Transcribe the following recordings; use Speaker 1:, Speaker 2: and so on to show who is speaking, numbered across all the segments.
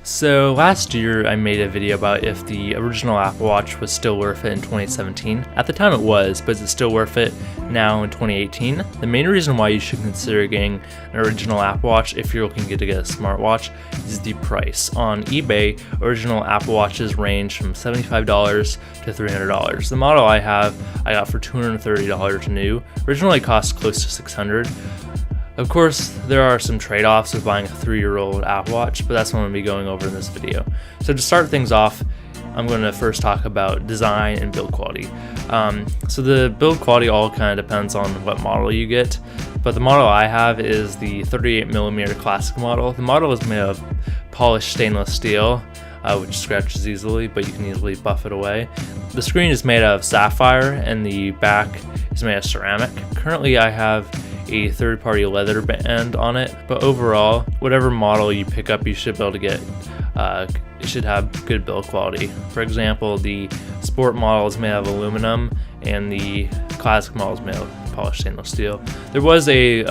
Speaker 1: So last year I made a video about if the original Apple Watch was still worth it in 2017. At the time it was, but is it still worth it now in 2018? The main reason why you should consider getting an original Apple Watch if you're looking to get a smartwatch is the price. On eBay, original Apple Watches range from $75 to $300. The model I have, I got for $230 new. Originally it cost close to $600. Of course, there are some trade-offs with buying a 3-year-old Apple Watch, but that's what I'm going to be going over in this video. So to start things off, I'm going to first talk about design and build quality. So the build quality all kind of depends on what model you get, but the model I have is the 38mm classic model. The model is made of polished stainless steel, which scratches easily, but you can easily buff it away. The screen is made of sapphire and the back is made of ceramic. Currently I have a third-party leather band on it, but overall, whatever model you pick up, you should be able to get, it should have good build quality. For example, the sport model is made of aluminum and the classic model is made of polished stainless steel. There was a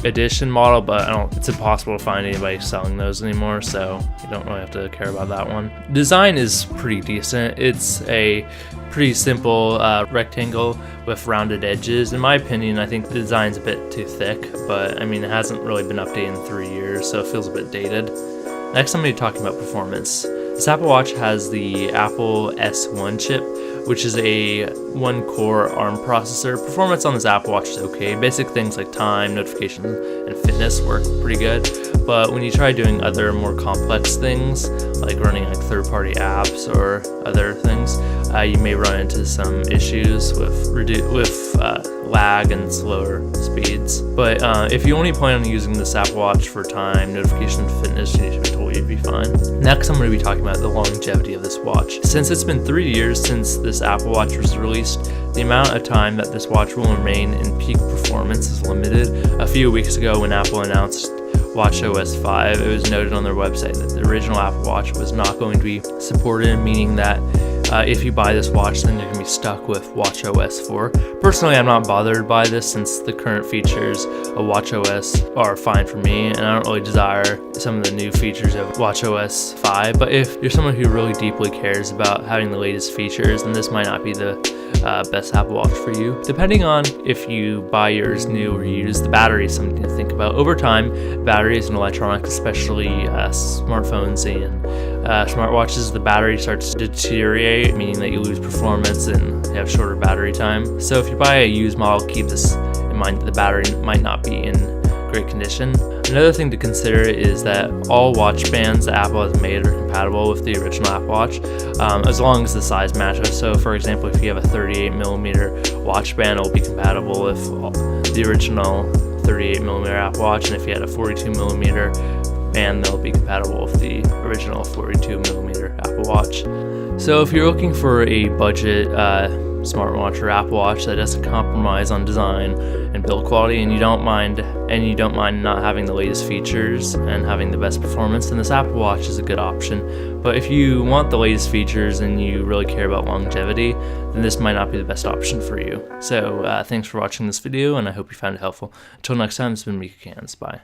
Speaker 1: edition model, but it's impossible to find anybody selling those anymore, so you don't really have to care about that one. Design is pretty decent. It's a pretty simple rectangle with rounded edges. In my opinion, I think the design's a bit too thick, but I mean, it hasn't really been updated in 3 years, so it feels a bit dated. Next, I'm going to be talking about performance. This Apple Watch has the Apple S1 chip, which is a 1-core ARM processor. Performance on this Apple Watch is okay. Basic things like time, notifications, and fitness work pretty good. But when you try doing other more complex things, like running like third-party apps or other things, you may run into some issues with lag and slower speeds. But if you only plan on using this Apple Watch for time, notification, and fitness, you should totally be fine. Next, I'm going to be talking about the longevity of this watch. Since it's been 3 years since this Apple Watch was released, the amount of time that this watch will remain in peak performance is limited. A few weeks ago when Apple announced watchOS 5, it was noted on their website that the original Apple Watch was not going to be supported, meaning that if you buy this watch, then you're going to be stuck with watchOS 4. Personally, I'm not bothered by this since the current features of watchOS are fine for me, and I don't really desire some of the new features of watchOS 5. But if you're someone who really deeply cares about having the latest features, then this might not be the best Apple Watch for you. Depending on if you buy yours new or used, the battery is something to think about. Over time, batteries and electronics, especially smartphones and smartwatches, the battery starts to deteriorate, meaning that you lose performance and you have shorter battery time. So if you buy a used model, keep this in mind that the battery might not be in great condition. Another thing to consider is that all watch bands that Apple has made are compatible with the original Apple Watch, as long as the size matches. So for example, if you have a 38mm watch band, it will be compatible with the original 38mm Apple Watch, and if you had a 42mm band, they'll be compatible with the original 42mm Apple Watch. So if you're looking for a budget smartwatch or Apple Watch that doesn't compromise on design and build quality, and you don't mind not having the latest features and having the best performance, then this Apple Watch is a good option. But if you want the latest features and you really care about longevity, then this might not be the best option for you. So thanks for watching this video, and I hope you found it helpful. Until next time, this has been Mika Kanz. Bye.